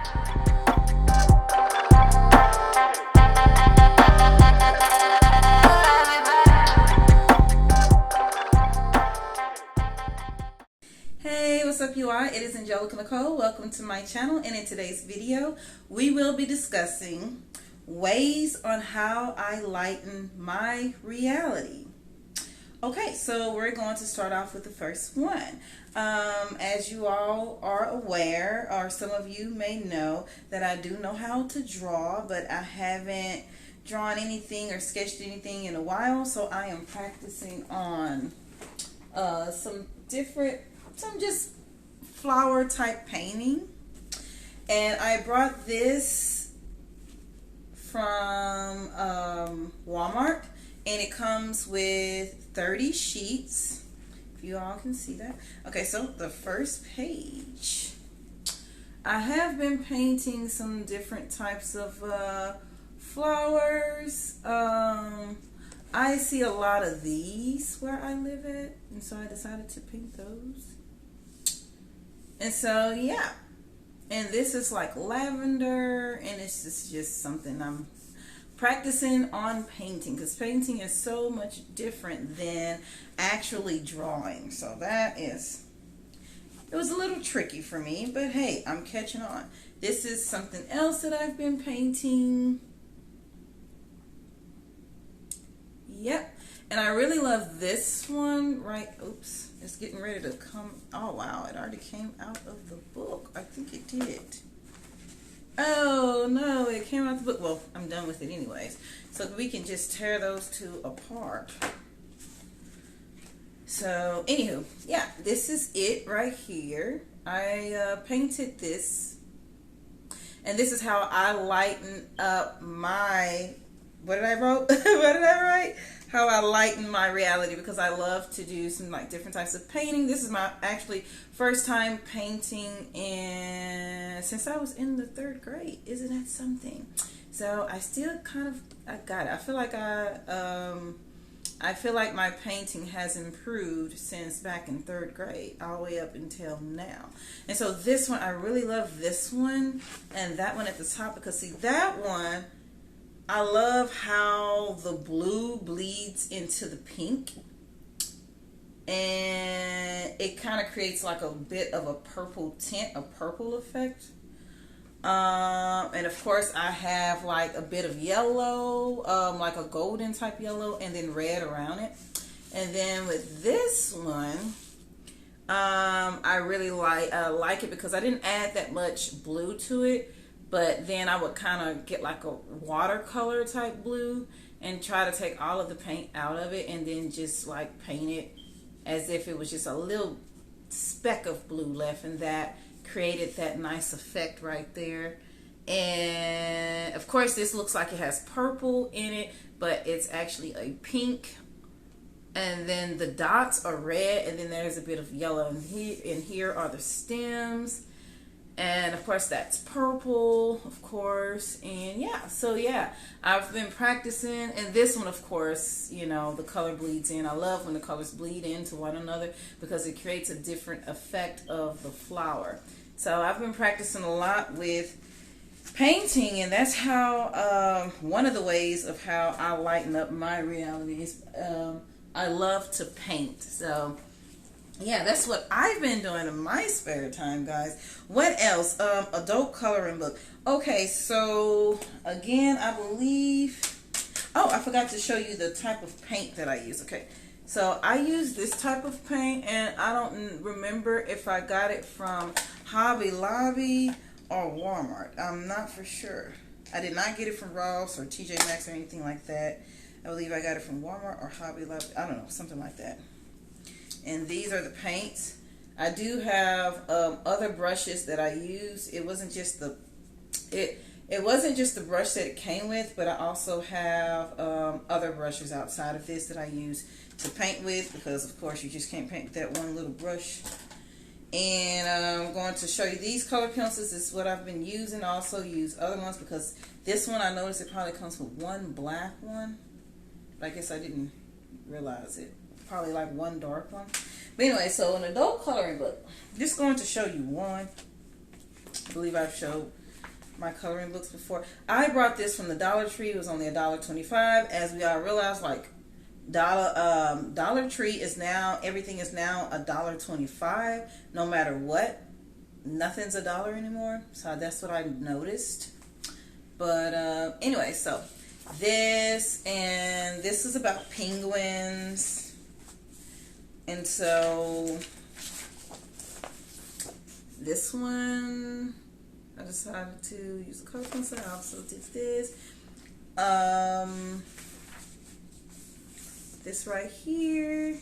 Hey, what's up you all? It is AngelicaNicolexo. Welcome to my channel, and in today's video we will be discussing ways on how I lighten my reality. Okay, so we're going to start off with the first one. As you all are aware, or some of you may know, that I do know how to draw, but I haven't drawn anything or sketched anything in a while, so I am practicing on some just flower type painting. And I brought this from Walmart, and it comes with 30 sheets, if you all can see that. Okay, so the first page, I have been painting some different types of flowers. I see a lot of these where I live at, and so I decided to paint those. And so yeah, and this is like lavender, and it's just something I'm practicing on painting, because painting is so much different than actually drawing. So it was a little tricky for me, but hey, I'm catching on. This is something else that I've been painting. Yep. And I really love this one, right? Oops, it's getting ready to come. Oh wow, it already came out of the book. I think it did. Oh no, it came out of the book. Well, I'm done with it anyways, so we can just tear those two apart. So anywho, yeah, this is it right here. I painted this, and this is how I lighten up my, what did I wrote? What did I write? How I lighten my reality, because I love to do some like different types of painting. This is my actually first time painting since I was in the 3rd grade. Isn't that something? So I still I got it. I feel like my painting has improved since back in 3rd grade all the way up until now. And so this one, I really love this one and that one at the top, because see, that one, I love how the blue bleeds into the pink, and it kind of creates like a bit of a purple tint, a purple effect. And of course I have like a bit of yellow, like a golden type yellow, and then red around it. And then with this one, I really like it because I didn't add that much blue to it. But then I would kind of get like a watercolor type blue and try to take all of the paint out of it, and then just like paint it as if it was just a little speck of blue left, and that created that nice effect right there. And of course this looks like it has purple in it, but it's actually a pink. And then the dots are red, and then there's a bit of yellow, and here are the stems. And of course that's purple, of course. And yeah, so yeah, I've been practicing. And this one, of course, you know, the color bleeds in. I love when the colors bleed into one another, because it creates a different effect of the flower. So I've been practicing a lot with painting, and that's how one of the ways of how I lighten up my reality is I love to paint. So yeah, that's what I've been doing in my spare time, guys. What else? Adult coloring book. Okay, so again, I believe, oh, I forgot to show you the type of paint that I use. Okay, so I use this type of paint, and I don't remember if I got it from Hobby Lobby or Walmart. I'm not for sure. I did not get it from Ross or TJ Maxx or anything like that. I believe I got it from Walmart or Hobby Lobby. I don't know, something like that. And these are the paints. I do have other brushes that I use. It wasn't just the brush that it came with, but I also have other brushes outside of this that I use to paint with, because of course you just can't paint with that one little brush. And I'm going to show you these color pencils. This is what I've been using. I also use other ones, because this one I noticed it probably comes with one black one, but I guess I didn't realize it. Probably like one dark one. But anyway, so an adult coloring book. Just going to show you one. I believe I've showed my coloring books before. I brought this from the Dollar Tree. It was only $1.25. As we all realize, like Dollar Tree is now, everything is now $1.25. No matter what, nothing's $1 anymore. So that's what I noticed. But anyway, so this is about penguins, and so this one I decided to use a color pencil. I also did this. This right here,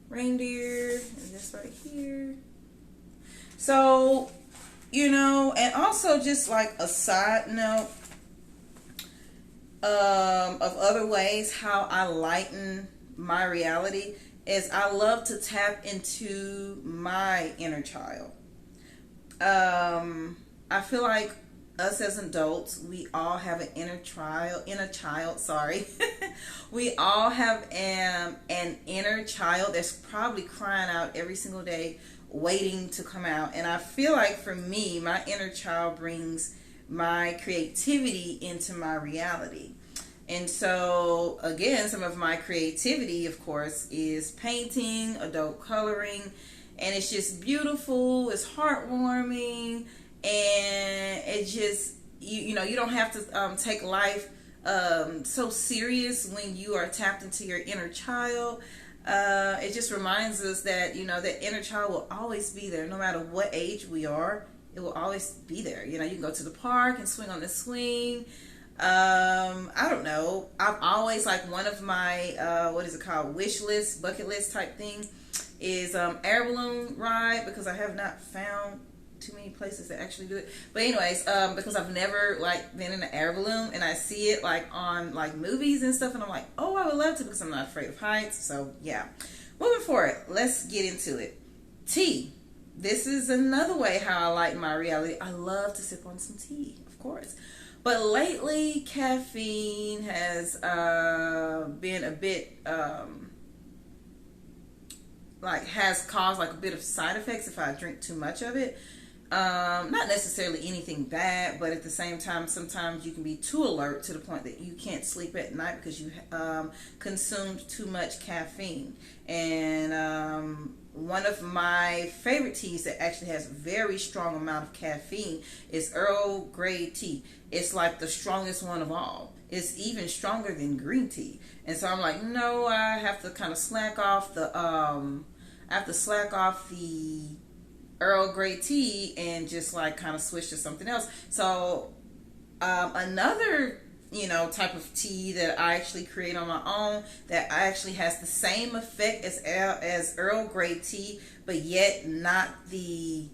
reindeer, and this right here. So, you know, and also just like a side note of other ways how I lighten my reality is I love to tap into my inner child. I feel like us as adults, we all have an inner child, we all have an inner child that's probably crying out every single day, waiting to come out. And I feel like for me, my inner child brings my creativity into my reality. And so, again, some of my creativity, of course, is painting, adult coloring, and it's just beautiful, it's heartwarming, and it just, you know, you don't have to take life so serious when you are tapped into your inner child. It just reminds us that, you know, that inner child will always be there, no matter what age we are. It will always be there. You know, you can go to the park and swing on the swing. I don't know. I've always, like, one of my what is it called, wish list, bucket list type thing is air balloon ride, because I have not found too many places that actually do it. But anyways, because I've never like been in an air balloon, and I see it like on like movies and stuff, and I'm like, oh, I would love to, because I'm not afraid of heights. So yeah, moving forward, let's get into it. Tea. This is another way how I lighten my reality. I love to sip on some tea, of course. But lately, caffeine has been a bit has caused like a bit of side effects if I drink too much of it. Not necessarily anything bad, but at the same time, sometimes you can be too alert to the point that you can't sleep at night because you consumed too much caffeine. And one of my favorite teas that actually has a very strong amount of caffeine is Earl Grey tea. It's like the strongest one of all. It's even stronger than green tea. And so I'm like, no, I have to kind of slack off the Earl Grey tea and just like kind of switch to something else. So another, you know, type of tea that I actually create on my own that actually has the same effect as Earl Grey tea, but yet not the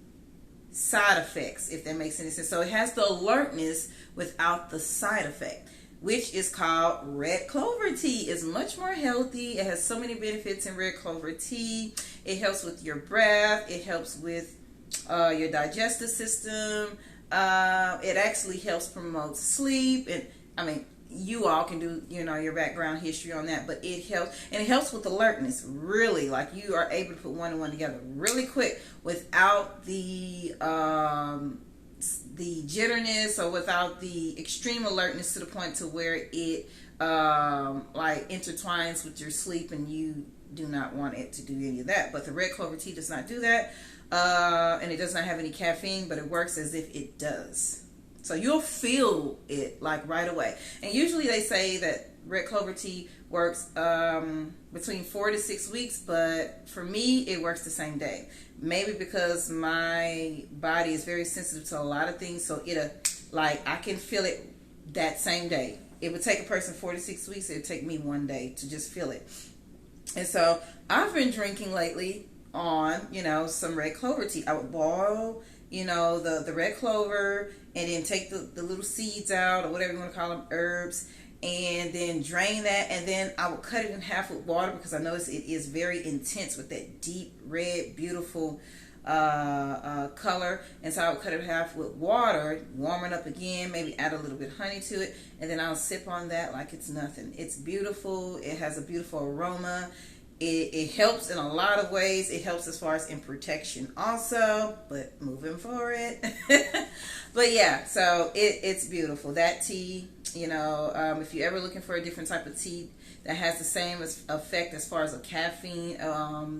side effects, if that makes any sense. So it has the alertness without the side effect, which is called red clover tea. It's much more healthy. It has so many benefits in red clover tea. It helps with your breath. It helps with your digestive system. It actually helps promote sleep. And I mean, you all can do, you know, your background history on that, but it helps. And it helps with alertness, really. Like, you are able to put one and one together really quick without the jitterness or without the extreme alertness to the point to where it like intertwines with your sleep and you do not want it to do any of that. But the red clover tea does not do that, and it does not have any caffeine, but it works as if it does. So you'll feel it like right away. And usually they say that red clover tea works between 4 to 6 weeks, but for me it works the same day. Maybe because my body is very sensitive to a lot of things, so I can feel it that same day. It would take a person 4 to 6 weeks. It would take me 1 day to just feel it. And so I've been drinking lately on, you know, some red clover tea. I would boil, you know, the red clover, and then take the little seeds out, or whatever you want to call them, herbs, and then drain that, and then I would cut it in half with water, because I notice it is very intense with that deep red, beautiful color. And so I would cut it in half with water, warm it up again, maybe add a little bit of honey to it, and then I'll sip on that like it's nothing. It's beautiful. It has a beautiful aroma, It helps in a lot of ways. It helps as far as in protection also, but moving forward. But yeah, so it's beautiful. That tea, if you're ever looking for a different type of tea that has the same effect as far as a caffeine,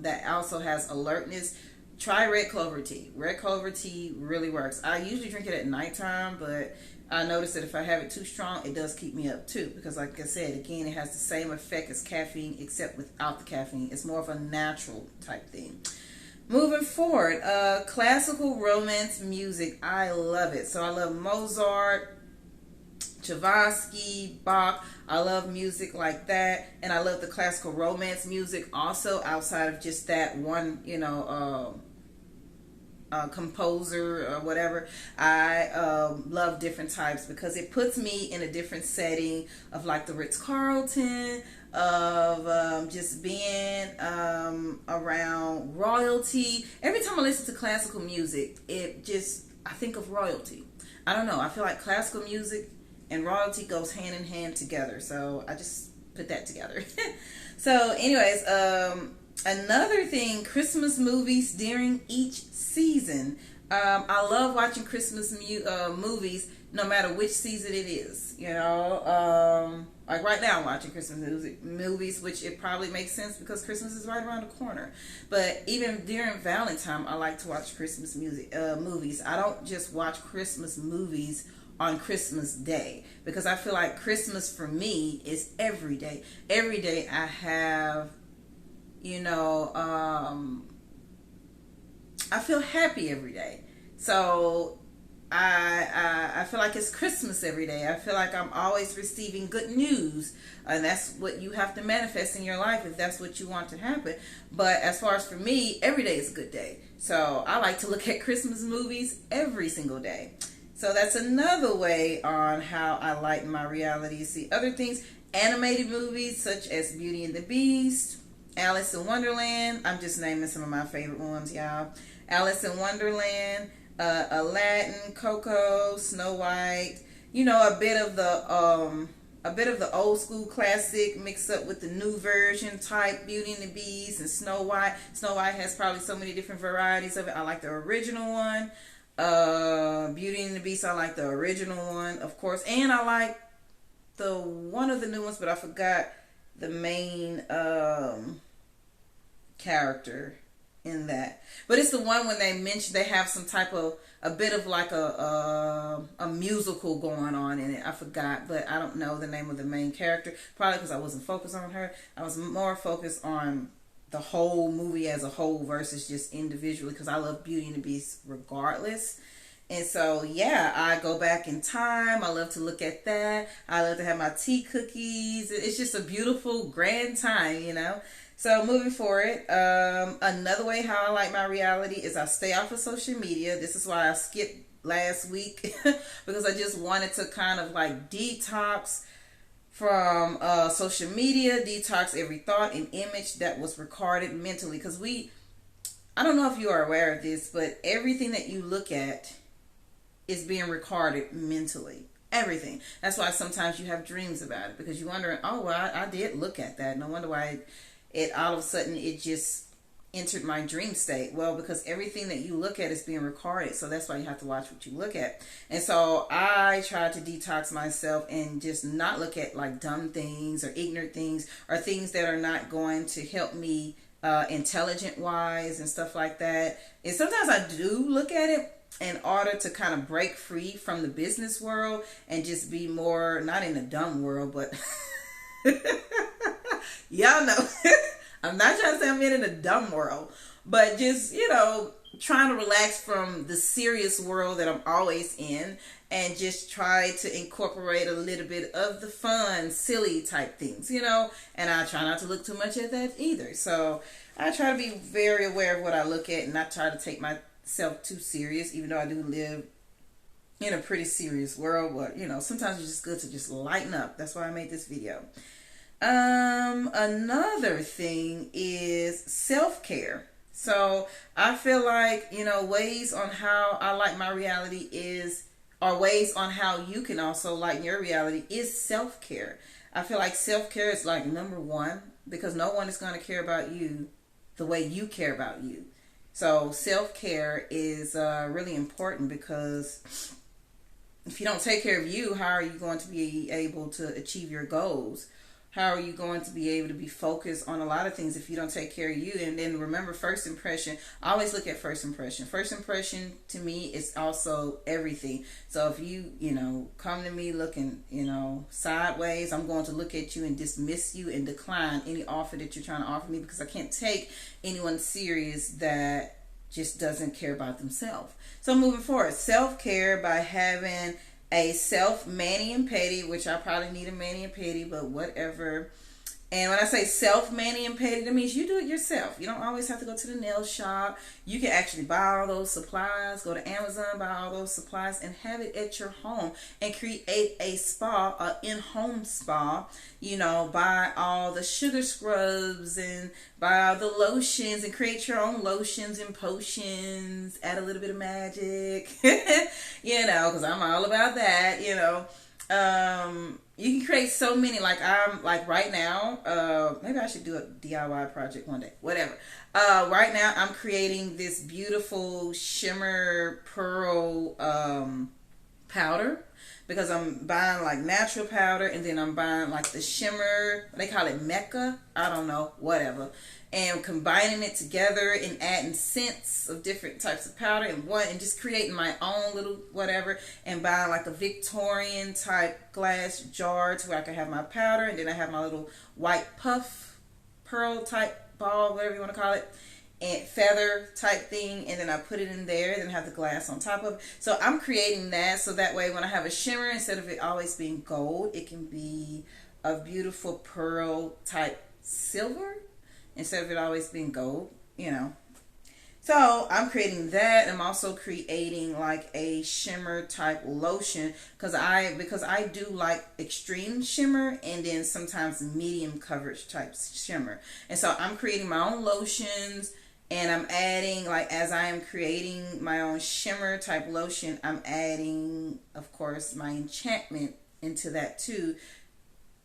that also has alertness, try red clover tea. Red clover tea really works. I usually drink it at nighttime, but I notice that if I have it too strong, it does keep me up too. Because like I said, again, it has the same effect as caffeine, except without the caffeine. It's more of a natural type thing. Moving forward, classical romance music. I love it. So I love Mozart, Tchaikovsky, Bach. I love music like that. And I love the classical romance music also, outside of just that one, composer or whatever. I love different types because it puts me in a different setting of like the Ritz-Carlton, of just being around royalty. Every time I listen to classical music, I think of royalty. I don't know. I feel like classical music and royalty goes hand in hand together. So I just put that together. So anyways, another thing, Christmas movies during each season. I love watching Christmas movies no matter which season it is. Like right now I'm watching Christmas movies, which it probably makes sense because Christmas is right around the corner. But even during Valentine, I like to watch Christmas movies. I don't just watch Christmas movies on Christmas Day, because I feel like Christmas for me is every day. Every day I have, I feel happy every day. So I feel like it's Christmas every day. I feel like I'm always receiving good news, and that's what you have to manifest in your life if that's what you want to happen. But as far as for me, every day is a good day. So I like to look at Christmas movies every single day. So that's another way on how I lighten my reality. See other things, animated movies such as Beauty and the Beast, Alice in Wonderland. I'm just naming some of my favorite ones, y'all. Alice in Wonderland, Aladdin, Coco, Snow White. A bit of the old school classic mixed up with the new version type Beauty and the Beast and Snow White. Snow White has probably so many different varieties of it. I like the original one. Beauty and the Beast, I like the original one, of course, and I like the one of the new ones, but I forgot the main character in that. But it's the one when they have some type of a bit of like a musical going on in it. I forgot, but I don't know the name of the main character. Probably because I wasn't focused on her. I was more focused on the whole movie as a whole versus just individually, because I love Beauty and the Beast regardless. And so yeah, I go back in time. I love to look at that. I love to have my tea cookies. It's just a beautiful grand time, So moving forward, another way how I like my reality is I stay off of social media. This is why I skipped last week because I just wanted to kind of like detox from social media, detox every thought and image that was recorded mentally. Because I don't know if you are aware of this, but everything that you look at is being recorded mentally. Everything. That's why sometimes you have dreams about it, because you're wondering, oh, well, I did look at that. No wonder why it all of a sudden it just entered my dream state. Well, because everything that you look at is being recorded, so that's why you have to watch what you look at. And so I try to detox myself and just not look at like dumb things or ignorant things or things that are not going to help me intelligent wise and stuff like that. And sometimes I do look at it in order to kind of break free from the business world and just be more, not in the dumb world, but y'all know I'm not trying to say I'm in a dumb world, but just, trying to relax from the serious world that I'm always in and just try to incorporate a little bit of the fun, silly type things, and I try not to look too much at that either. So I try to be very aware of what I look at and not try to take myself too serious, even though I do live in a pretty serious world. But, sometimes it's just good to just lighten up. That's why I made this video. Another thing is self-care. So I feel like, ways on how I like my reality or ways on how you can also lighten your reality is self-care. I feel like self-care is like number one, because no one is going to care about you the way you care about you. So self-care is really important, because if you don't take care of you, how are you going to be able to achieve your goals? How are you going to be able to be focused on a lot of things if you don't take care of you? And then remember, first impression. I always look at first impression. First impression to me is also everything. So if you come to me looking, sideways, I'm going to look at you and dismiss you and decline any offer that you're trying to offer me, because I can't take anyone serious that just doesn't care about themselves. So moving forward, self-care by having a self mani and pedi, which I probably need a mani and pedi, but whatever. And when I say self mani and pedi, that means you do it yourself. You don't always have to go to the nail shop. You can actually buy all those supplies, go to Amazon, buy all those supplies, and have it at your home and create a spa, an in-home spa. Buy all the sugar scrubs and buy all the lotions and create your own lotions and potions. Add a little bit of magic, because I'm all about that, You can create so many, like right now, maybe I should do a DIY project one day, whatever. Right now I'm creating this beautiful shimmer pearl powder, because I'm buying like natural powder, and then I'm buying like the shimmer, they call it Mecca, I don't know, whatever, and combining it together and adding scents of different types of powder and just creating my own little whatever, and buying like a Victorian type glass jar to where I can have my powder, and then I have my little white puff pearl type ball, whatever you want to call it, and feather type thing, and then I put it in there, and then have the glass on top of it. So I'm creating that, so that way when I have a shimmer, instead of it always being gold, it can be a beautiful pearl type silver, instead of it always being gold, So I'm creating that. I'm also creating like a shimmer type lotion, because I do like extreme shimmer and then sometimes medium coverage type shimmer. And so I'm creating my own lotions, and I'm adding, like, as I am creating my own shimmer type lotion, I'm adding, of course, my enchantment into that too,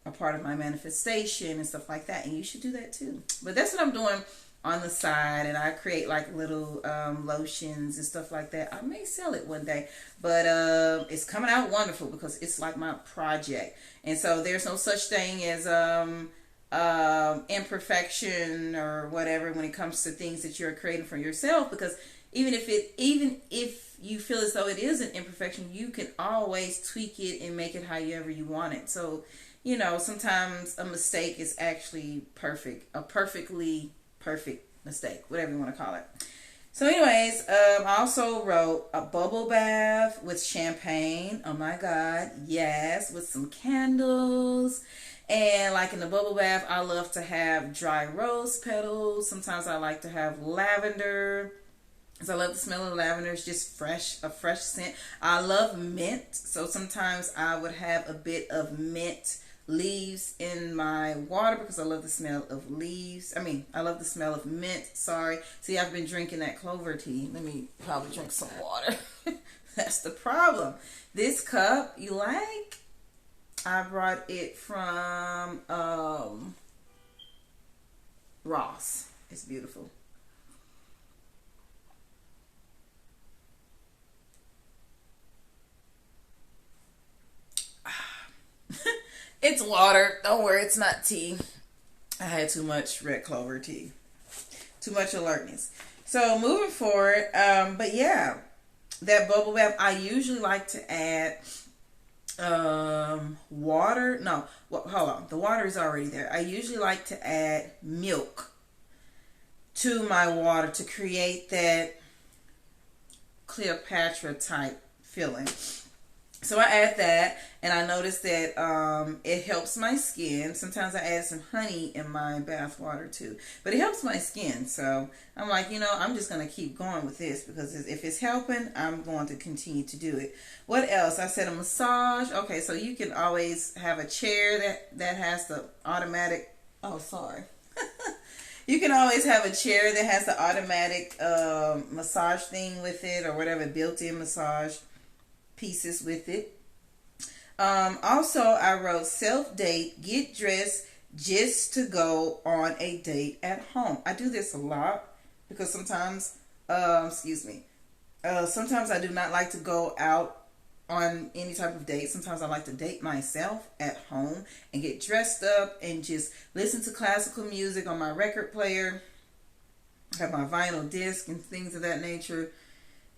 a part of my manifestation and stuff like that. And you should do that too. But that's what I'm doing on the side, and I create like little lotions and stuff like that. I may sell it one day, but it's coming out wonderful, because it's like my project. And so there's no such thing as imperfection or whatever when it comes to things that you're creating for yourself, because even if you feel as though it is an imperfection, you can always tweak it and make it however you want it. So sometimes a mistake is actually perfect, a perfectly perfect mistake, whatever you want to call it. So anyways, I also wrote a bubble bath with champagne. Oh my God, yes, with some candles. And like in the bubble bath, I love to have dry rose petals. Sometimes I like to have lavender, because I love the smell of lavender. It's just a fresh scent. I love mint, so sometimes I would have a bit of mint leaves in my water, because I love the smell of leaves. I love the smell of mint. Sorry. See, I've been drinking that clover tea. Let me probably drink some water. That's the problem. This cup, you like? I brought it from Ross. It's beautiful. It's water. Don't worry, it's not tea. I had too much red clover tea. Too much alertness. So moving forward, but yeah, that bubble bath, I usually like to add water. No, hold on. The water is already there. I usually like to add milk to my water to create that Cleopatra type feeling. So I add that, and I notice that it helps my skin. Sometimes I add some honey in my bath water too, but it helps my skin. So I'm like, I'm just going to keep going with this, because if it's helping, I'm going to continue to do it. What else? I said a massage. Okay, so you can always have a chair that has the automatic, oh, sorry. You can always have a chair that has the automatic massage thing with it, or whatever, built-in massage pieces with it. Also, I wrote self-date, get dressed just to go on a date at home. I do this a lot because sometimes, sometimes I do not like to go out on any type of date. Sometimes I like to date myself at home and get dressed up and just listen to classical music on my record player, have my vinyl disc and things of that nature,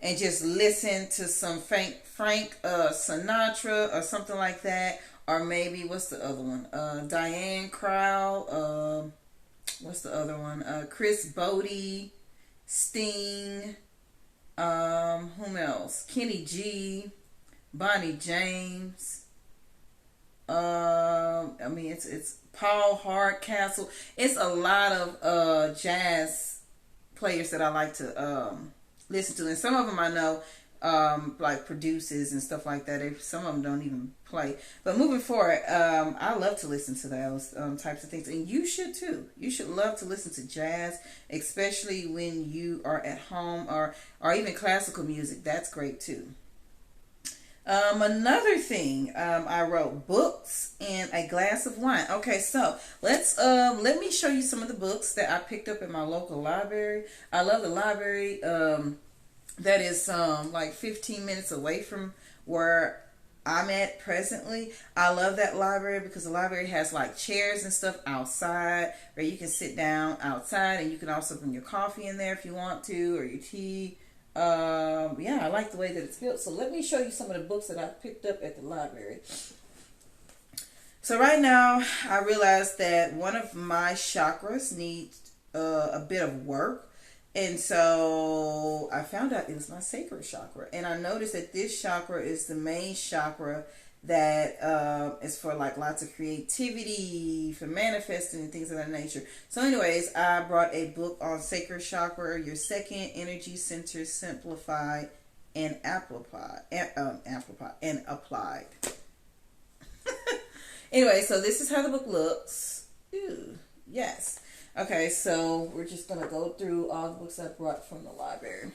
and just listen to some Frank Sinatra or something like that. Or maybe, what's the other one? Diane Crowell. What's the other one? Chris Bodie, Sting. Whom else? Kenny G, Bonnie James. I mean, it's Paul Hardcastle. It's a lot of jazz players that I like to listen to, and some of them I know like producers and stuff like that. Some of them don't even play. But moving forward, I love to listen to those types of things, and you should too. You should love to listen to jazz, especially when you are at home, or even classical music. That's great too. Another thing, I wrote books and a glass of wine. Okay, so let me show you some of the books that I picked up in my local library. I love the library that is like 15 minutes away from where I'm at presently. I love that library because the library has like chairs and stuff outside where you can sit down outside, and you can also bring your coffee in there if you want to, or your tea. Yeah, I like the way that it's built. So let me show you some of the books that I picked up at the library. So right now, I realized that one of my chakras needs a bit of work. And so I found out it was my sacral chakra. And I noticed that this chakra is the main chakra that is for like lots of creativity, for manifesting and things of that nature. So anyways, I brought a book on sacral chakra, your second energy center, simplified and applied. Anyway, so this is how the book looks. Ooh, yes. Okay, so we're just going to go through all the books I brought from the library.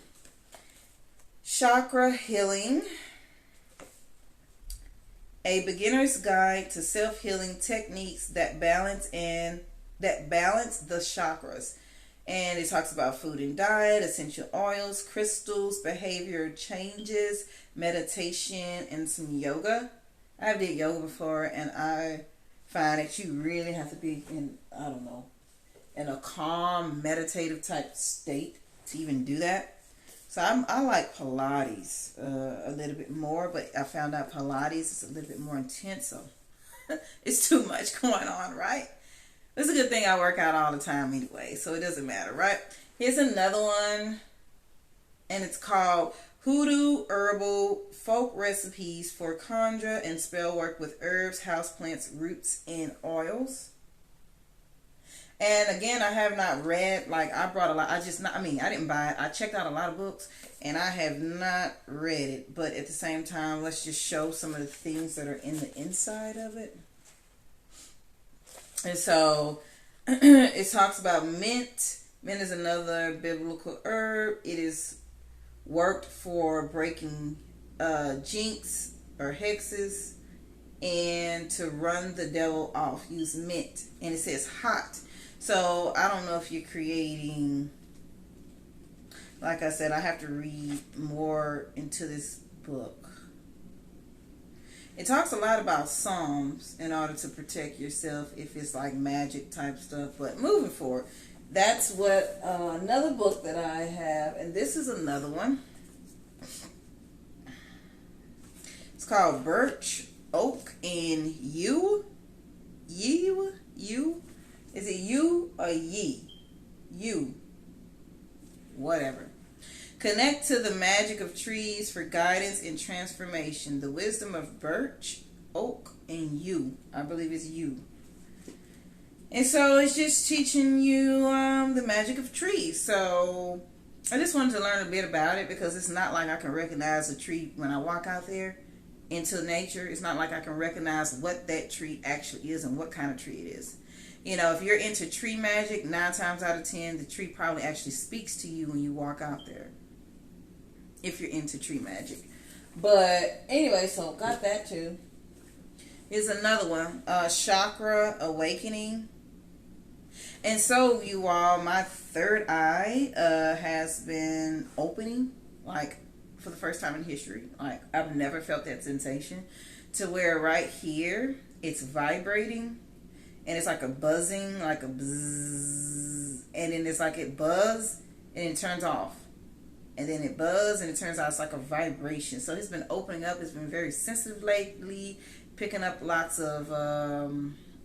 Chakra Healing. A beginner's guide to self-healing techniques that balance the chakras. And it talks about food and diet, essential oils, crystals, behavior changes, meditation, and some yoga. I've did yoga before, and I find that you really have to be in a calm, meditative type state to even do that. So I like Pilates a little bit more, but I found out Pilates is a little bit more intense, so it's too much going on, right? It's a good thing I work out all the time anyway, so it doesn't matter, right? Here's another one, and it's called Hoodoo Herbal Folk Recipes for Conjure and Spell Work with Herbs, Houseplants, Roots, and Oils. And again, I have not read, like, I brought a lot, I didn't buy it. I checked out a lot of books, and I have not read it. But at the same time, let's just show some of the things that are in the inside of it. And so, it talks about mint. Mint is another biblical herb. It is worked for breaking jinx or hexes and to run the devil off. Use mint. And it says hot. So, I don't know if you're creating, like I said, I have to read more into this book. It talks a lot about Psalms in order to protect yourself if it's like magic type stuff. But moving forward, that's what another book that I have, and this is another one. It's called Birch, Oak, and Yew. Is it you or ye? You. Whatever. Connect to the magic of trees for guidance and transformation. The wisdom of birch, oak, and yew. I believe it's yew. And so it's just teaching you the magic of trees. So I just wanted to learn a bit about it because it's not like I can recognize a tree when I walk out there into nature. It's not like I can recognize what that tree actually is and what kind of tree it is. You know, if you're into tree magic, 9 times out of 10, the tree probably actually speaks to you when you walk out there. If you're into tree magic. But anyway, so got that too. Here's another one, chakra awakening. And so, you all, my third eye has been opening, like, for the first time in history. Like, I've never felt that sensation, to where right here it's vibrating, and it's like a buzzing, like a buzz, and then it's like it buzz and it turns off, and then it buzz and it turns out. It's like a vibration. So it's been opening up. It's been very sensitive lately, picking up lots of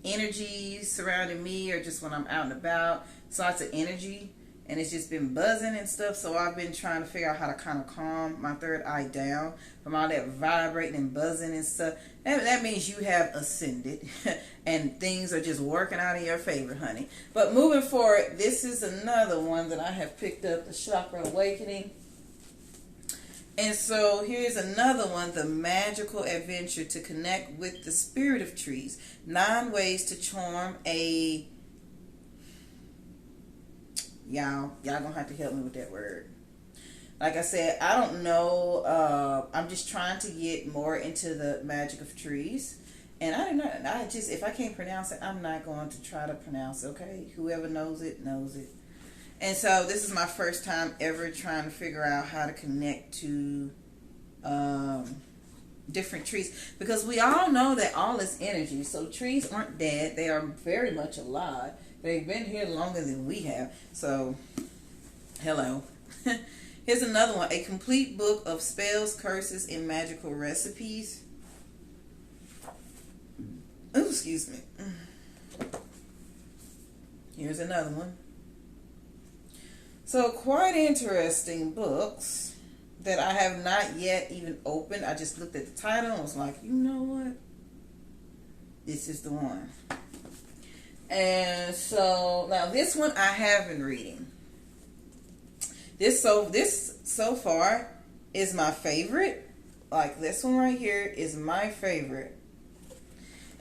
energy surrounding me, or just when I'm out and about. It's lots of energy, and it's just been buzzing and stuff. So I've been trying to figure out how to kind of calm my third eye down from all that vibrating and buzzing and stuff. That means you have ascended and things are just working out in your favor, honey. But moving forward, this is another one that I have picked up, the chakra awakening. And so here's another one, the magical adventure to connect with the spirit of trees. 9 ways to charm a... Y'all gonna have to help me with that word. Like I said, I don't know. I'm just trying to get more into the magic of trees. And if I can't pronounce it, I'm not going to try to pronounce it, okay? Whoever knows it, knows it. And so this is my first time ever trying to figure out how to connect to different trees. Because we all know that all is energy. So trees aren't dead. They are very much alive. They've been here longer than we have. So, hello. Here's another one. A complete book of spells, curses, and magical recipes. Oh, excuse me. Here's another one. So, quite interesting books that I have not yet even opened. I just looked at the title and was like, you know what? This is the one. And so, now this one I have been reading. This so far is my favorite. Like, this one right here is my favorite.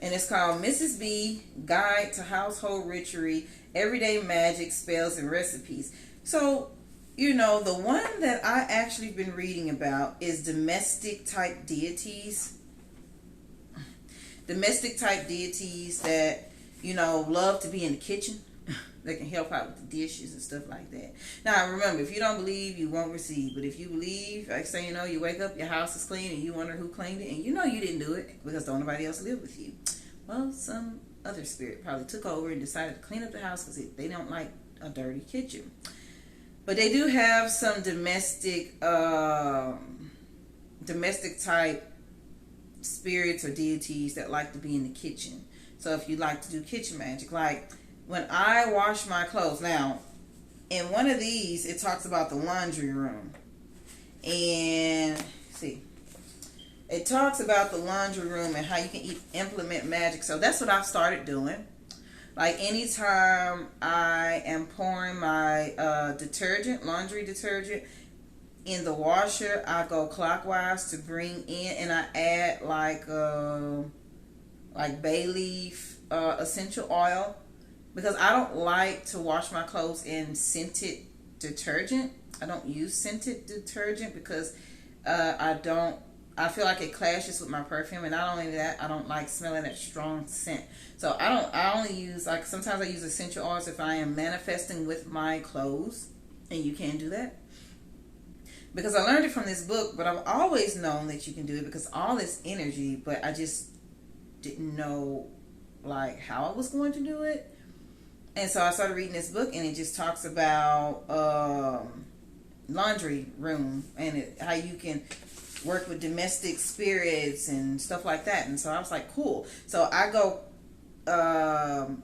And it's called Mrs. B Guide to Household Witchery, Everyday Magic, Spells, and Recipes. So, you know, the one that I actually been reading about is domestic type deities. Domestic type deities that, you know, love to be in the kitchen. They can help out with the dishes and stuff like that. Now, remember, if you don't believe, you won't receive. But if you believe, like say, you know, you wake up, your house is clean, and you wonder who cleaned it, and you know you didn't do it because don't nobody else live with you. Well, some other spirit probably took over and decided to clean up the house because they don't like a dirty kitchen. But they do have some domestic type spirits or deities that like to be in the kitchen. So if you like to do kitchen magic, like when I wash my clothes, now in one of these it talks about the laundry room, and see, it talks about the laundry room and how you can implement magic. So that's what I've started doing. Like anytime I am pouring my laundry detergent in the washer, I go clockwise to bring in, and I add like bay leaf essential oil, because I don't like to wash my clothes in scented detergent. I don't use scented detergent because I feel like it clashes with my perfume, and not only that, I don't like smelling that strong scent. So I only use, like, sometimes I use essential oils if I am manifesting with my clothes, and you can do that. Because I learned it from this book, but I've always known that you can do it because all this energy, but I just didn't know like how I was going to do it. And so I started reading this book, and it just talks about laundry room and how you can work with domestic spirits and stuff like that. And so I was like, cool. So I go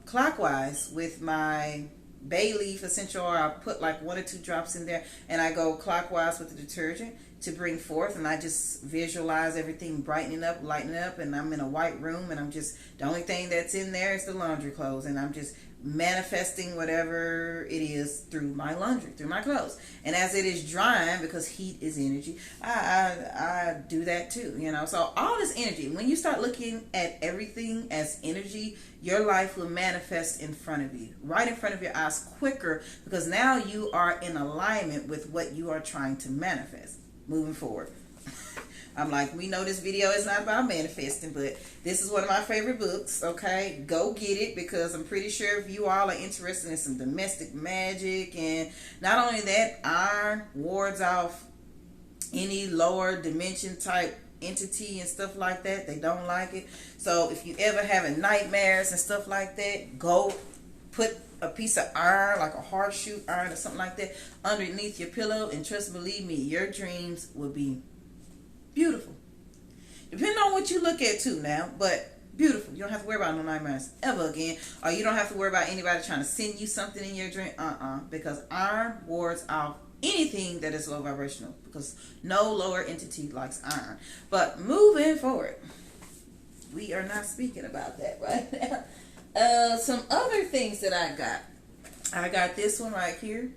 clockwise with my bay leaf essential oil. I put like 1 or 2 drops in there, and I go clockwise with the detergent to bring forth, and I just visualize everything brightening up, lightening up, and I'm in a white room, and I'm just, the only thing that's in there is the laundry clothes, and I'm just manifesting whatever it is through my laundry, through my clothes. And as it is drying, because heat is energy, I do that too, you know. So all this energy, when you start looking at everything as energy, your life will manifest in front of you, right in front of your eyes, quicker, because now you are in alignment with what you are trying to manifest moving forward. I'm like, we know this video is not about manifesting, but this is one of my favorite books. Okay, go get it, because I'm pretty sure if you all are interested in some domestic magic, and not only that, iron wards off any lower dimension type entity and stuff like that. They don't like it. So if you ever having nightmares and stuff like that, go put a piece of iron, like a horseshoe iron or something like that, underneath your pillow, and trust, believe me, your dreams will be beautiful. Depending on what you look at too now, but beautiful. You don't have to worry about no nightmares ever again, or you don't have to worry about anybody trying to send you something in your dream. Because iron wards off anything that is low vibrational, because no lower entity likes iron. But moving forward, we are not speaking about that right now. Some other things that I got this one right here.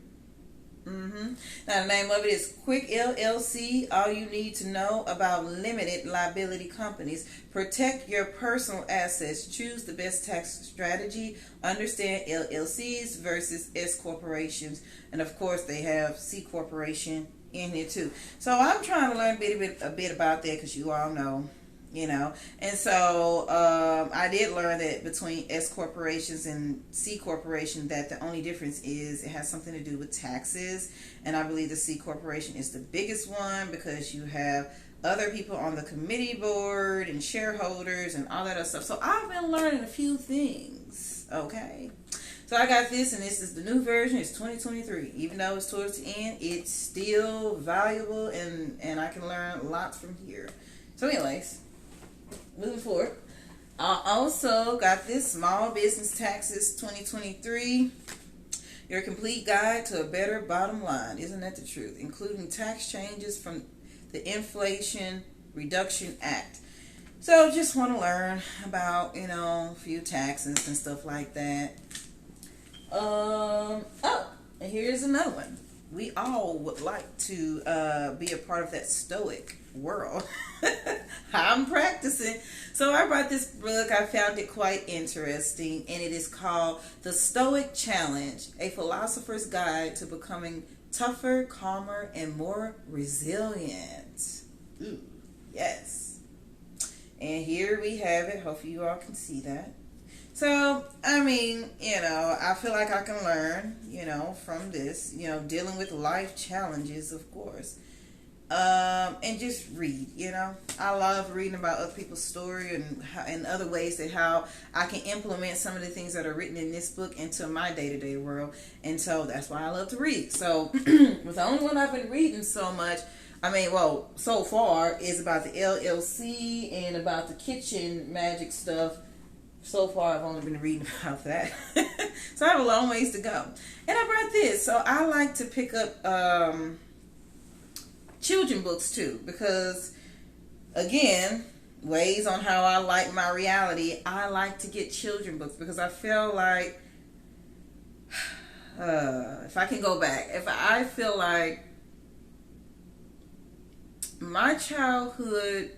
Now the name of it is Quick LLC. All you need to know about limited liability companies. Protect your personal assets. Choose the best tax strategy. Understand LLCs versus S corporations, and of course they have C corporation in here too. So I'm trying to learn a bit about that, because you all know. And so I did learn that between S corporations and C corporation, that the only difference is it has something to do with taxes, and I believe the C corporation is the biggest one, because you have other people on the committee board and shareholders and all that other stuff. So I've been learning a few things. Okay, so I got this, and this is the new version. It's 2023. Even though it's towards the end, it's still valuable, and I can learn lots from here. So anyways, moving forward, I also got this Small Business Taxes 2023, your complete guide to a better bottom line. Isn't that the truth? Including tax changes from the Inflation Reduction Act. So just want to learn about, a few taxes and stuff like that. And here's another one. We all would like to be a part of that stoic world. I'm practicing. So I brought this book. I found it quite interesting, and it is called The Stoic Challenge, a philosopher's guide to becoming tougher, calmer, and more resilient. Ooh, yes. And here we have it. Hopefully you all can see that. So, I feel like I can learn, from this, dealing with life challenges, of course. And just read, I love reading about other people's story and other ways that how I can implement some of the things that are written in this book into my day-to-day world. And so that's why I love to read. So with the only one I've been reading so much, so far, is about the LLC and about the kitchen magic stuff. So far, I've only been reading about that. So I have a long ways to go. And I brought this. So I like to pick up children books too, because again, ways on how I like my reality, I like to get children books, because I feel like if I can go back, if I feel like my childhood,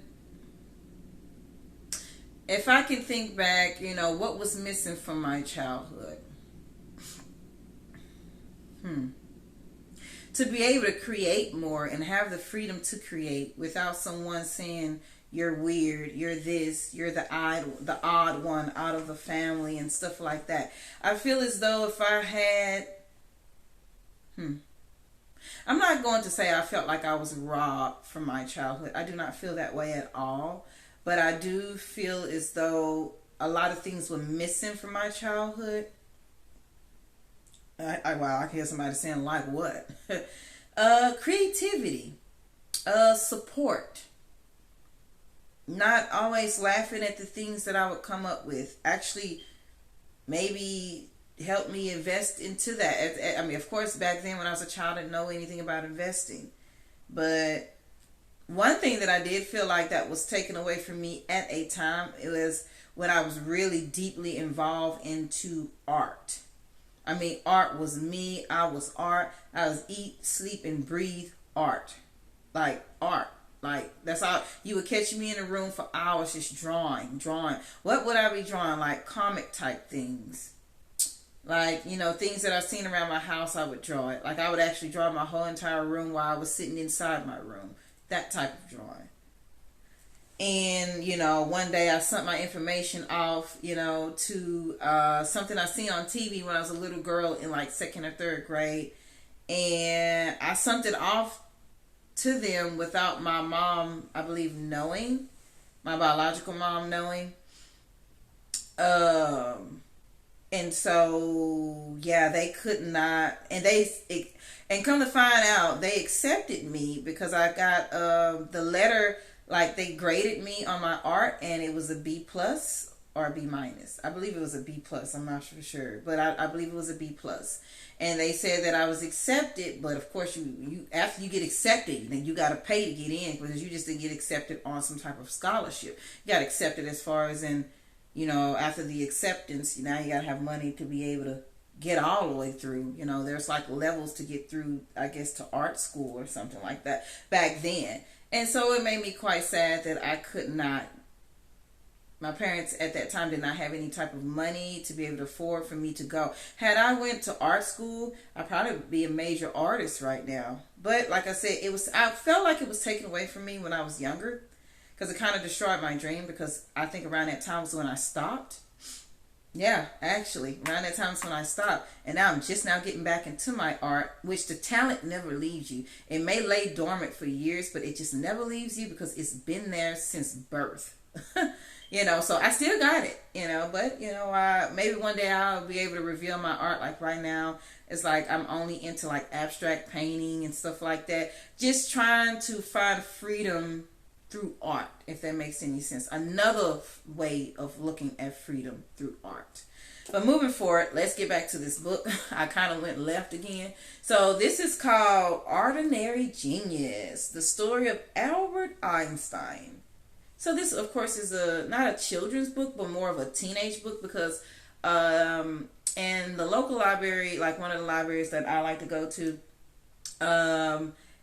if I can think back, what was missing from my childhood? To be able to create more and have the freedom to create without someone saying you're weird, you're this, you're the odd one out of the family and stuff like that. I feel as though if I had, I'm not going to say I felt like I was robbed from my childhood. I do not feel that way at all. But I do feel as though a lot of things were missing from my childhood. I hear somebody saying, like what? Creativity, support, not always laughing at the things that I would come up with. Actually, maybe help me invest into that. Of course, back then when I was a child, I didn't know anything about investing. But one thing that I did feel like that was taken away from me at a time, it was when I was really deeply involved into art. Art was me. I was art. I was eat, sleep, and breathe art. Like art. Like that's all. You would catch me in a room for hours just drawing. What would I be drawing? Like comic type things. Like, things that I've seen around my house, I would draw it. Like I would actually draw my whole entire room while I was sitting inside my room. That type of drawing. And, one day I sent my information off, to something I seen on TV when I was a little girl in like second or third grade. And I sent it off to them without my mom, I believe, knowing, my biological mom knowing. And so, yeah, they could not, and come to find out, they accepted me because I got the letter. Like, they graded me on my art, and it was a B plus or a B minus. I believe it was a B plus. I'm not for sure, but I believe it was a B plus. And they said that I was accepted, but of course, you after you get accepted, then you got to pay to get in, because you just didn't get accepted on some type of scholarship. You got accepted as far as in, after the acceptance, now you got to have money to be able to get all the way through. There's like levels to get through, I guess, to art school or something like that back then. And so it made me quite sad that I could not, my parents at that time did not have any type of money to be able to afford for me to go. Had I went to art school, I'd probably be a major artist right now. But like I said, I felt like it was taken away from me when I was younger, because it kind of destroyed my dream, because I think around that time was when I stopped. Yeah, actually, around that time is when I stopped. And now I'm just now getting back into my art, which the talent never leaves you. It may lay dormant for years, but it just never leaves you because it's been there since birth. So I still got it, but, maybe one day I'll be able to reveal my art. Like right now, it's like I'm only into like abstract painting and stuff like that. Just trying to find freedom through art, if that makes any sense. Another way of looking at freedom through art. But moving forward, let's get back to this book. I kind of went left again. So this is called Ordinary Genius, the story of Albert Einstein. So this, of course, is not a children's book, but more of a teenage book, because in the local library, like one of the libraries that I like to go to,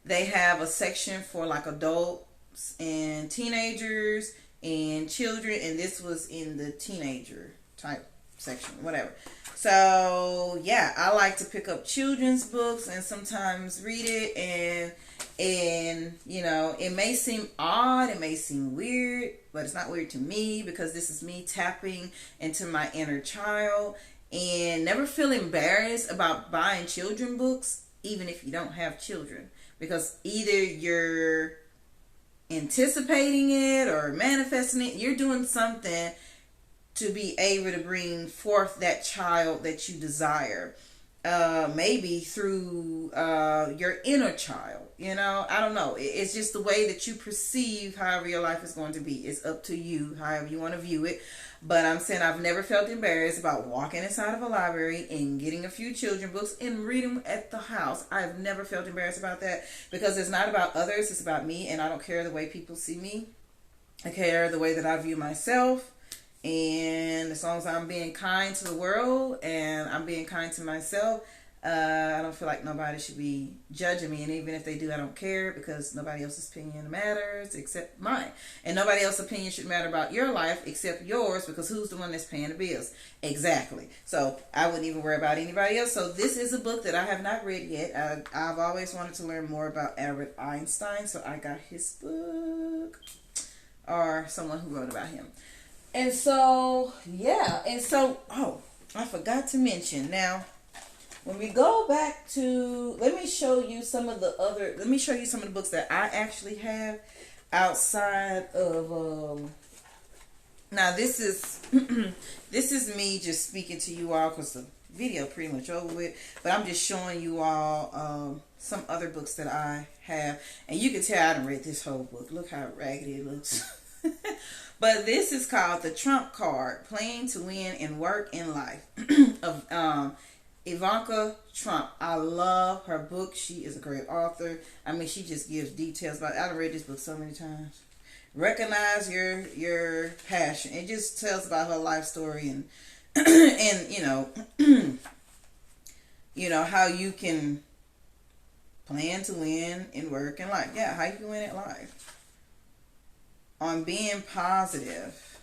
they have a section for like adults and teenagers and children, and this was in the teenager type section, whatever. So yeah, I like to pick up children's books and sometimes read it, and it may seem odd, it may seem weird, but it's not weird to me, because this is me tapping into my inner child. And never feel embarrassed about buying children books, even if you don't have children, because either you're anticipating it or manifesting it, you're doing something to be able to bring forth that child that you desire. Maybe through your inner child, I don't know. It's just the way that you perceive however your life is going to be. It's up to you, however you want to view it. But I'm saying I've never felt embarrassed about walking inside of a library and getting a few children books and reading them at the house. I've never felt embarrassed about that, because it's not about others, it's about me, and I don't care the way people see me. I care the way that I view myself. And as long as I'm being kind to the world and I'm being kind to myself, I don't feel like nobody should be judging me. And even if they do, I don't care, because nobody else's opinion matters except mine. And nobody else's opinion should matter about your life except yours, because who's the one that's paying the bills? Exactly. So I wouldn't even worry about anybody else. So this is a book that I have not read yet. I've always wanted to learn more about Albert Einstein, so I got his book, or someone who wrote about him. And so, yeah. And so, I forgot to mention. Now, when we go back to, let me show you some of the books that I actually have outside of, now this is, this is me just speaking to you all, because the video pretty much over with, but I'm just showing you all, some other books that I have. And you can tell I done read this whole book. Look how raggedy it looks. But this is called The Trump Card, Playing to Win in Work and Life, of Ivanka Trump. I love her book. She is a great author. I mean, she just gives details about it. I've read this book so many times. Recognize your passion. It just tells about her life story, and and how you can plan to win in work and life. Yeah, how you can win at life. On being positive.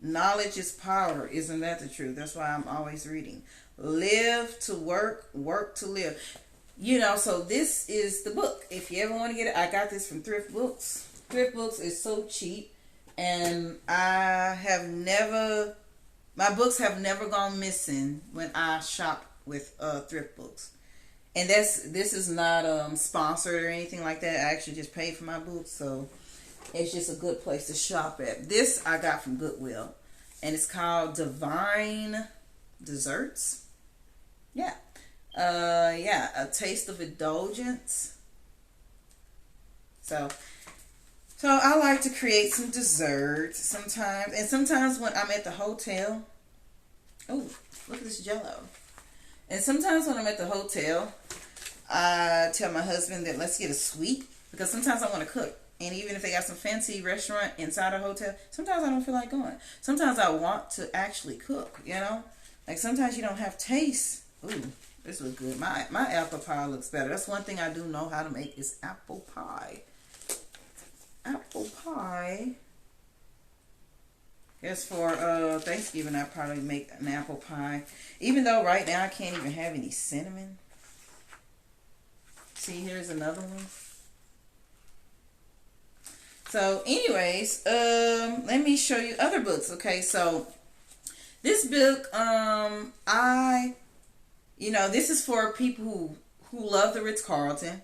Knowledge is power. Isn't that the truth? That's why I'm always reading. Live to work, work to live. So this is the book. If you ever want to get it, I got this from Thrift Books. Thrift books is so cheap, and my books have never gone missing when I shop with thrift books. And this is not sponsored or anything like that. I actually just paid for my books, so it's just a good place to shop at. This I got from Goodwill, and it's called Divine Desserts. Yeah. A taste of indulgence. So I like to create some desserts sometimes. And sometimes when I'm at the hotel, oh, look at this Jell-O. And sometimes when I'm at the hotel, I tell my husband that let's get a sweet, because sometimes I want to cook. And even if they got some fancy restaurant inside a hotel, sometimes I don't feel like going. Sometimes I want to actually cook, you know? Like sometimes you don't have taste. Ooh, this looks good. My apple pie looks better. That's one thing I do know how to make is apple pie. Apple pie. Guess for Thanksgiving I probably make an apple pie. Even though right now I can't even have any cinnamon. See, here's another one. So anyways, let me show you other books. Okay, so this book, this is for people who love the Ritz-Carlton,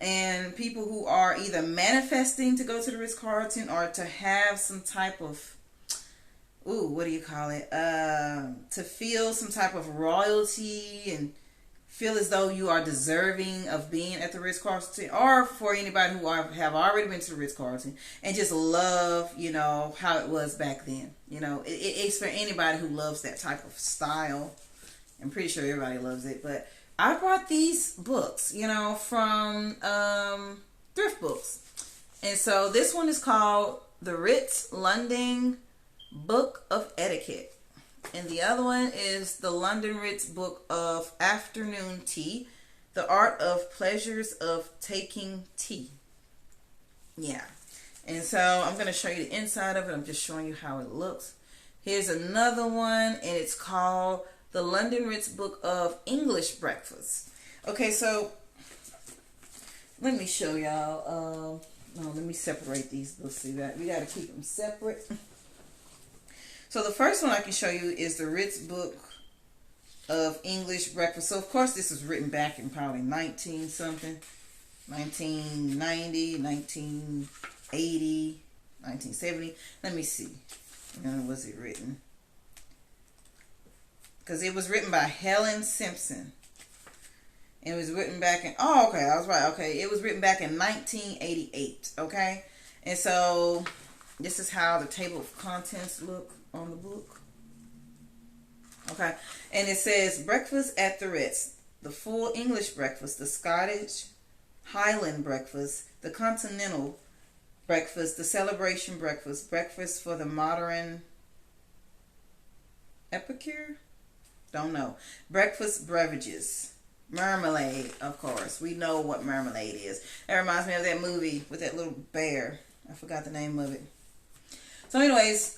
and people who are either manifesting to go to the Ritz-Carlton or to have some type of, what do you call it? To feel some type of royalty and feel as though you are deserving of being at the Ritz-Carlton, or for anybody who have already been to the Ritz-Carlton and just love, how it was back then. It's for anybody who loves that type of style. I'm pretty sure everybody loves it, but I brought these books, from thrift books. And so this one is called The Ritz London Book of Etiquette. And the other one is the London Ritz Book of Afternoon Tea, The Art of Pleasures of Taking Tea. Yeah. And so I'm going to show you the inside of it. I'm just showing you how it looks. Here's another one, and it's called the London Ritz Book of English Breakfast. Okay, so let me show y'all. Let me separate these. Let's see that. We got to keep them separate. So the first one I can show you is the Ritz Book of English Breakfast. So of course this was written back in probably 1990, 1980, 1970. Let me see. When was it written? Because it was written by Helen Simpson. It was written back in, I was right. Okay, it was written back in 1988. Okay, and so this is how the table of contents look on the book. Okay, and it says breakfast at the Ritz, the full English breakfast, the Scottish Highland breakfast, the continental breakfast, the celebration breakfast, breakfast for the modern epicure. Don't know. Breakfast beverages. Marmalade, of course. We know what marmalade is. That reminds me of that movie with that little bear. I forgot the name of it. So anyways,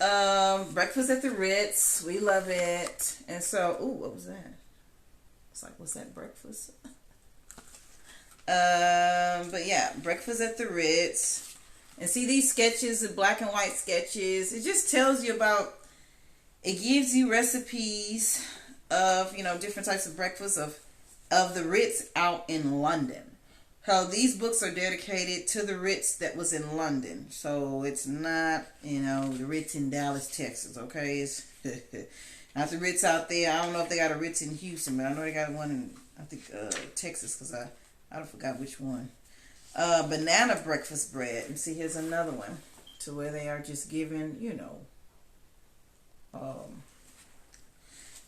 breakfast at the Ritz. We love it. And so, what was that? It's like, was that breakfast? But yeah, breakfast at the Ritz. And see these sketches, the black and white sketches. It just tells you about, it gives you recipes of, different types of breakfast of the Ritz out in London. So these books are dedicated to the Ritz that was in London. So it's not, the Ritz in Dallas, Texas, okay? It's not the Ritz out there. I don't know if they got a Ritz in Houston, but I know they got one in, I think, Texas, because I forgot which one. Banana breakfast bread. And see, here's another one to where they are just giving,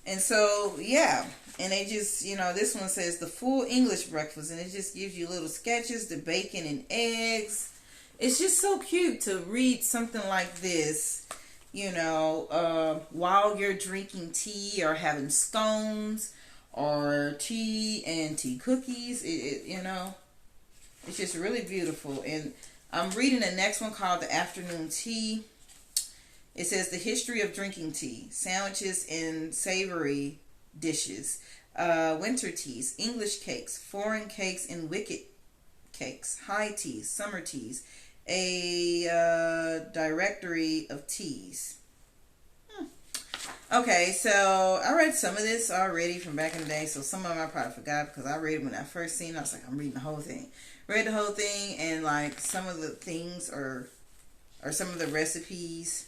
and so, yeah, and they just, this one says the full English breakfast, and it just gives you little sketches, the bacon and eggs. It's just so cute to read something like this, while you're drinking tea or having scones or tea and tea cookies. It's just really beautiful. And I'm reading the next one called The Afternoon Tea. It says the history of drinking tea, sandwiches and savory dishes, winter teas, English cakes, foreign cakes and wicked cakes, high teas, summer teas, a directory of teas. Okay, so I read some of this already from back in the day, so some of them I probably forgot because I read it when I first seen it. I was like, I'm reading the whole thing. Read the whole thing, and like some of the things or some of the recipes,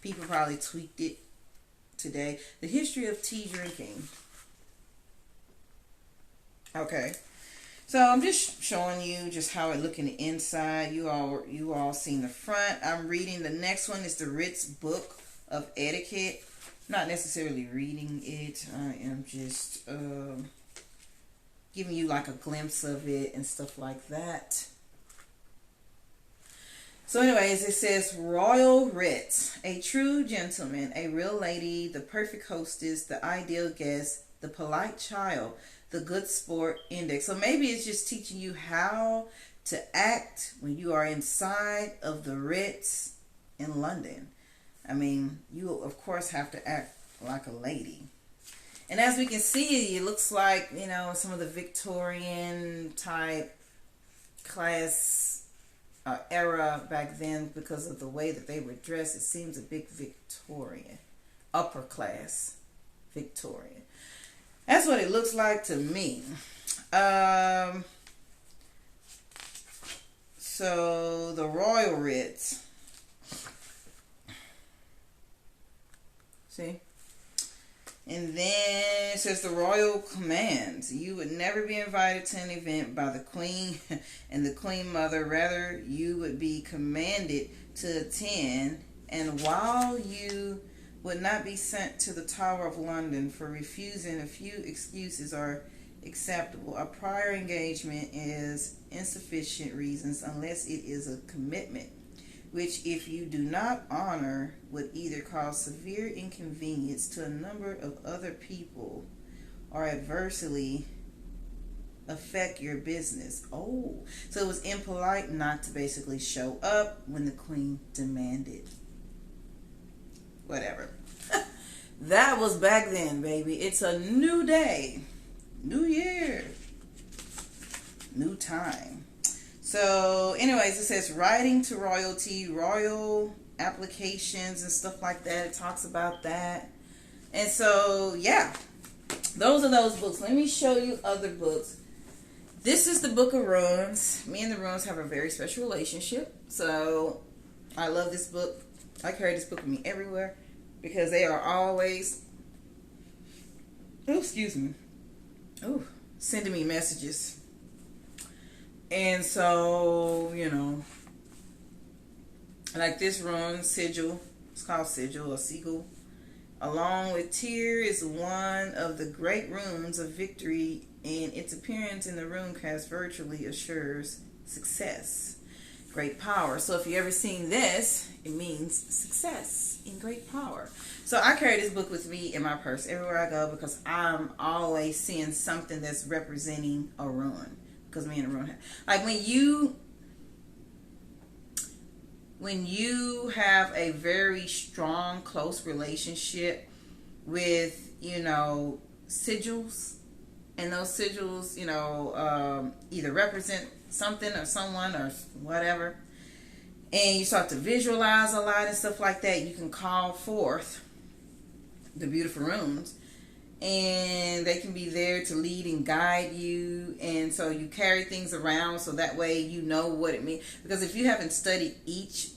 people probably tweaked it today. The history of tea drinking. Okay, so I'm just showing you just how it look in the inside. You all seen the front. I'm reading the next one is the Ritz Book of Etiquette. Not necessarily reading it. I am just giving you like a glimpse of it and stuff like that. So anyways, it says Royal Ritz, a true gentleman, a real lady, the perfect hostess, the ideal guest, the polite child, the good sport index. So maybe it's just teaching you how to act when you are inside of the Ritz in London. I mean, you of course have to act like a lady. And as we can see, it looks like, you know, some of the Victorian type class era back then, because of the way that they were dressed. It seems a bit Victorian, upper class Victorian. That's what it looks like to me. So the Royal Ritz. See? And then it says the royal commands. You would never be invited to an event by the Queen and the Queen Mother. Rather, you would be commanded to attend. And while you would not be sent to the Tower of London for refusing, a few excuses are acceptable. A prior engagement is insufficient reasons unless it is a commitment, which if you do not honor would either cause severe inconvenience to a number of other people or adversely affect your business. Oh, so it was impolite not to basically show up when the Queen demanded. Whatever. That was back then, baby. It's a new day, new year, new time. So anyways, it says writing to royalty, royal applications and stuff like that. It talks about that. And so, yeah, those are those books. Let me show you other books. This is the Book of Runes. Me and the Runes have a very special relationship. So I love this book. I carry this book with me everywhere because they are always, sending me messages. And so, you know, like this rune, sigil, it's called sigil or sigil, along with tear, is one of the great runes of victory, and its appearance in the rune cast virtually assures success, great power. So if you ever seen this, it means success in great power. So I carry this book with me in my purse everywhere I go because I'm always seeing something that's representing a rune. Because me and the rune, like when you have a very strong, close relationship with, you know, sigils, and those sigils, you know, either represent something or someone or whatever, and you start to visualize a lot and stuff like that, you can call forth the beautiful runes. And they can be there to lead and guide you. And so you carry things around so that way you know what it means. Because if you haven't studied each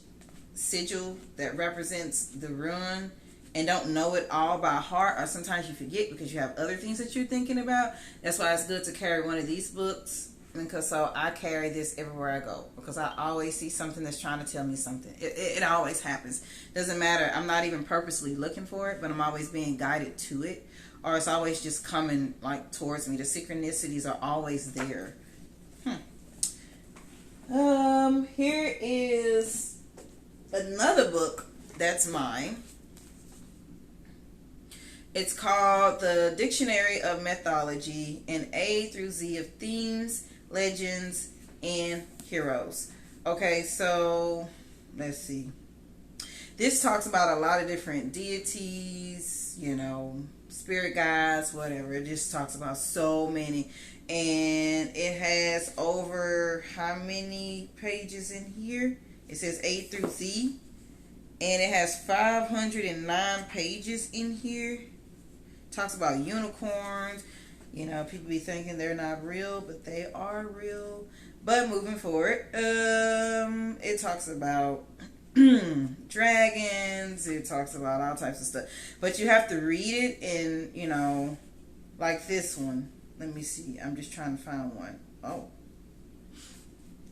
sigil that represents the rune and don't know it all by heart, or sometimes you forget because you have other things that you're thinking about, that's why it's good to carry one of these books. Because so I carry this everywhere I go because I always see something that's trying to tell me something. It always happens. Doesn't matter. I'm not even purposely looking for it, but I'm always being guided to it. Or it's always just coming like towards me. The synchronicities are always there. Here is another book that's mine. It's called The Dictionary of Mythology, an A through Z of themes, legends, and heroes. Okay, so let's see. This talks about a lot of different deities, you know, spirit guides, whatever. It just talks about so many. And it has over how many pages in here? It says A through Z. And it has 509 pages in here. Talks about unicorns. You know, people be thinking they're not real, but they are real. But moving forward, it talks about dragons. It talks about all types of stuff. But you have to read it in, you know, like this one. Let me see. I'm just trying to find one. Oh.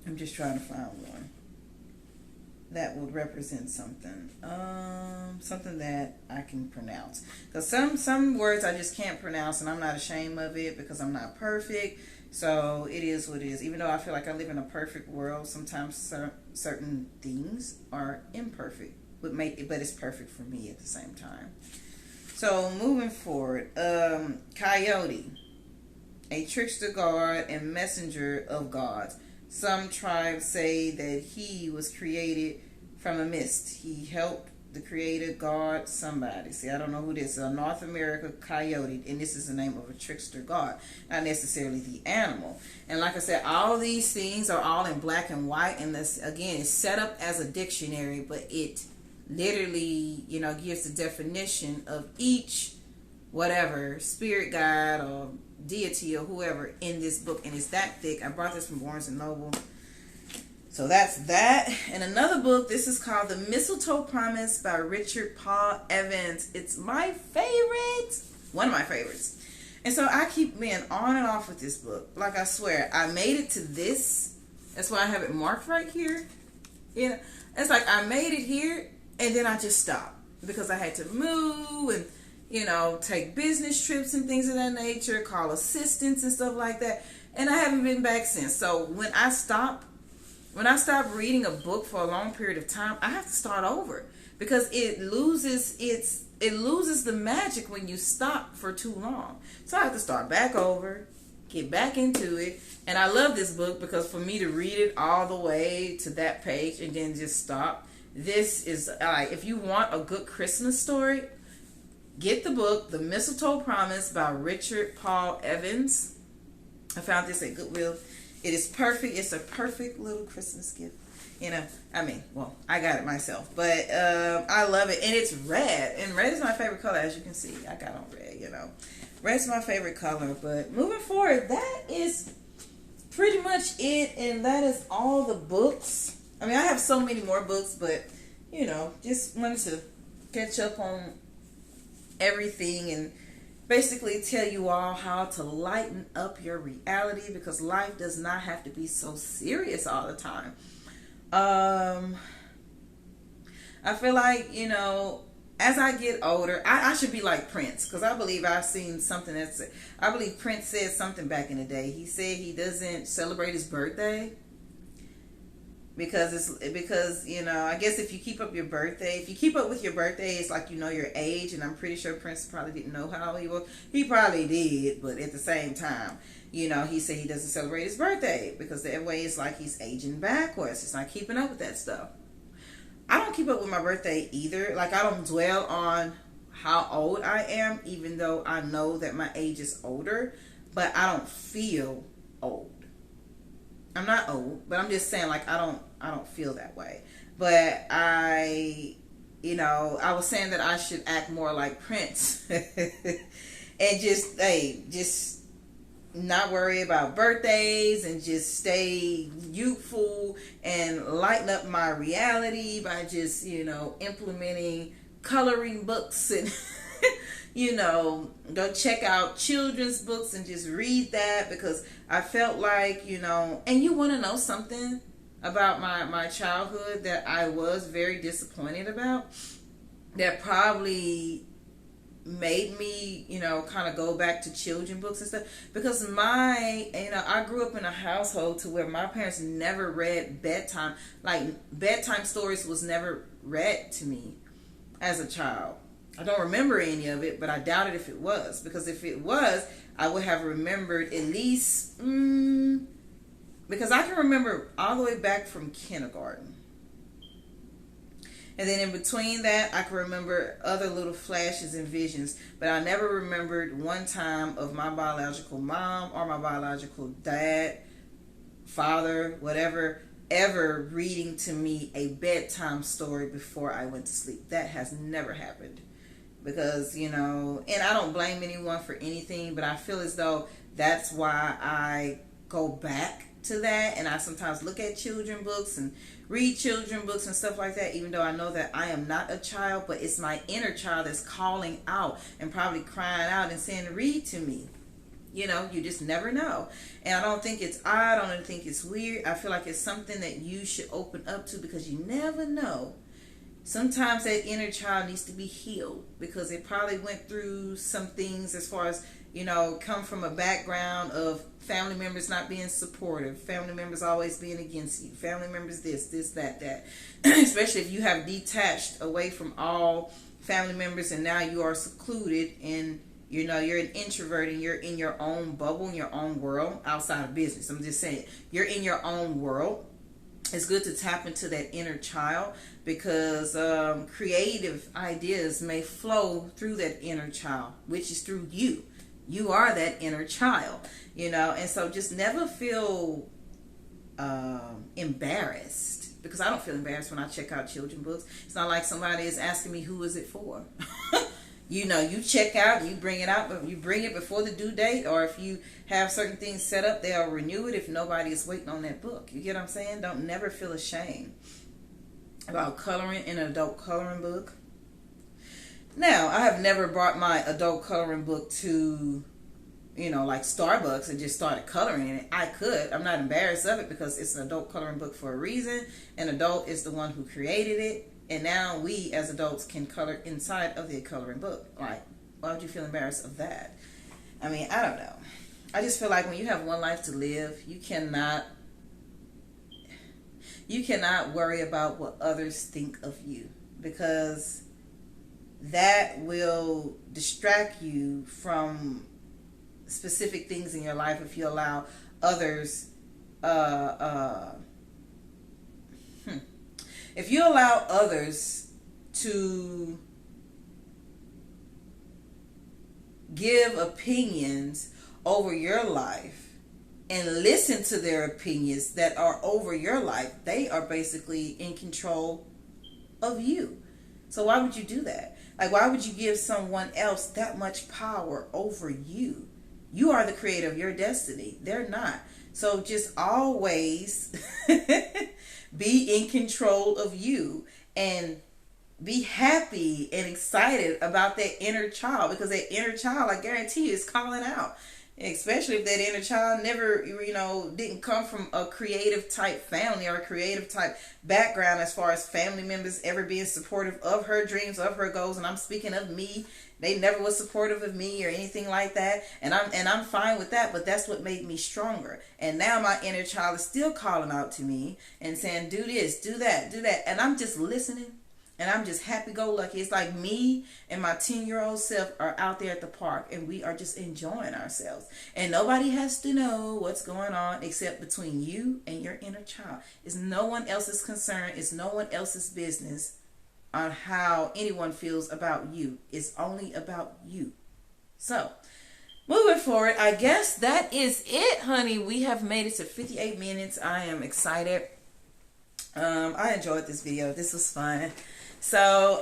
I'm just trying to find one that would represent something. Something that I can pronounce. Because some words I just can't pronounce, and I'm not ashamed of it because I'm not perfect. So it is what it is. Even though I feel like I live in a perfect world, sometimes certain things are imperfect. But it's perfect for me at the same time. So moving forward, coyote, a trickster god and messenger of gods. Some tribes say that he was created from a mist. He helped the creator god somebody. See, I don't know who this is. A North America coyote, and this is the name of a trickster god, not necessarily the animal. And like I said, all these things are all in black and white, and this again is set up as a dictionary, but it literally, you know, gives the definition of each whatever spirit guide or deity or whoever in this book, and it's that thick. I brought this from Barnes and Noble. So that's that. And another book, this is called The Mistletoe Promise by Richard Paul Evans. It's my favorite, one of my favorites. And so I keep being on and off with this book. Like, I swear, I made it to this. That's why I have it marked right here. You know, it's like I made it here and then I just stopped because I had to move and, you know, take business trips and things of that nature, call assistants and stuff like that. And I haven't been back since. So when I stop reading a book for a long period of time, I have to start over because it loses the magic when you stop for too long. So I have to start back over, get back into it. And I love this book because for me to read it all the way to that page and then just stop, this is like, if you want a good Christmas story, get the book, The Mistletoe Promise by Richard Paul Evans. I found this at Goodwill. It is perfect. It's a perfect little Christmas gift. You know, I mean, well, I got it myself. But I love it. And it's red. And red is my favorite color, as you can see. I got on red, you know. Red's my favorite color. But moving forward, that is pretty much it. And that is all the books. I mean, I have so many more books. But, you know, just wanted to catch up on everything and basically tell you all how to lighten up your reality, because life does not have to be so serious all the time. I feel like, you know, as I get older, I should be like Prince, because I believe I've seen something I believe Prince said something back in the day. He said he doesn't celebrate his birthday because you know, I guess if you keep up with your birthday, it's like you know your age. And I'm pretty sure Prince probably didn't know how old he was. He probably did, but at the same time, you know, he said he doesn't celebrate his birthday because that way it's like he's aging backwards. It's not keeping up with that stuff. I don't keep up with my birthday either. Like, I don't dwell on how old I am, even though I know that my age is older, but I don't feel old. I'm not old, but I'm just saying, like, I don't feel that way. But I was saying that I should act more like Prince and just not worry about birthdays and just stay youthful and lighten up my reality by just, you know, implementing coloring books and you know, go check out children's books and just read that, because I felt like, you know, and you want to know something about my childhood that I was very disappointed about, that probably made me, you know, kind of go back to children books and stuff, because I grew up in a household to where my parents never read bedtime, like bedtime stories was never read to me as a child. I don't remember any of it, but I doubted if it was, because if it was, I would have remembered at least, because I can remember all the way back from kindergarten. And then in between that, I can remember other little flashes and visions. But I never remembered one time of my biological mom or my biological dad, father, whatever, ever reading to me a bedtime story before I went to sleep. That has never happened. Because, you know, and I don't blame anyone for anything, but I feel as though that's why I go back to that, and I sometimes look at children books and read children books and stuff like that, even though I know that I am not a child, but it's my inner child that's calling out and probably crying out and saying, read to me. You know, you just never know. And I don't think it's odd, I don't think it's weird. I feel like it's something that you should open up to, because you never know. Sometimes that inner child needs to be healed, because it probably went through some things as far as, you know, come from a background of family members not being supportive, family members always being against you, family members this, that. Especially if you have detached away from all family members and now you are secluded and, you know, you're an introvert and you're in your own bubble, in your own world, outside of business. I'm just saying, you're in your own world. It's good to tap into that inner child, because creative ideas may flow through that inner child, which is through you. You are that inner child, you know, and so just never feel embarrassed, because I don't feel embarrassed when I check out children books. It's not like somebody is asking me, who is it for? You know, you check out, you bring it out, but you bring it before the due date, or if you have certain things set up, they'll renew it if nobody is waiting on that book. You get what I'm saying? Don't never feel ashamed about coloring in an adult coloring book. Now, I have never brought my adult coloring book to, you know, like Starbucks and just started coloring in it. I could. I'm not embarrassed of it, because it's an adult coloring book for a reason. An adult is the one who created it. And now we as adults can color inside of the coloring book. Like, why would you feel embarrassed of that? I mean, I don't know. I just feel like when you have one life to live, you cannot worry about what others think of you, because that will distract you from specific things in your life if you allow others if you allow others to give opinions over your life and listen to their opinions that are over your life, they are basically in control of you. So why would you do that? Like, why would you give someone else that much power over you? You are the creator of your destiny. They're not. So just always be in control of you and be happy and excited about that inner child, because that inner child, I guarantee you, is calling out. Especially if that inner child never, you know, didn't come from a creative type family or a creative type background as far as family members ever being supportive of her dreams, of her goals. And I'm speaking of me. They never was supportive of me or anything like that. And I'm fine with that, but that's what made me stronger. And now my inner child is still calling out to me and saying, do this, do that, do that. And I'm just listening. And I'm just happy-go-lucky. It's like me and my 10-year-old self are out there at the park, and we are just enjoying ourselves. And nobody has to know what's going on except between you and your inner child. It's no one else's concern. It's no one else's business on how anyone feels about you. It's only about you. So, moving forward, I guess that is it, honey. We have made it to 58 minutes. I am excited. I enjoyed this video. This was fun. So,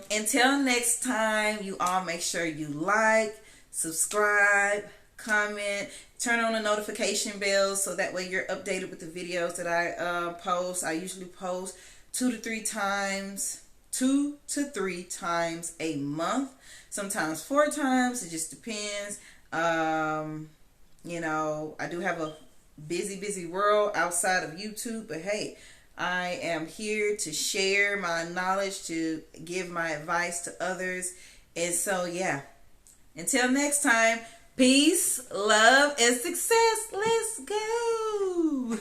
until next time, you all make sure you like, subscribe, comment, turn on the notification bell so that way you're updated with the videos that I post. I usually post 2 to 3 times a month, sometimes 4 times. It just depends. You know, I do have a busy world outside of YouTube, but hey, I am here to share my knowledge, to give my advice to others. And so, yeah, until next time, peace, love, and success. Let's go.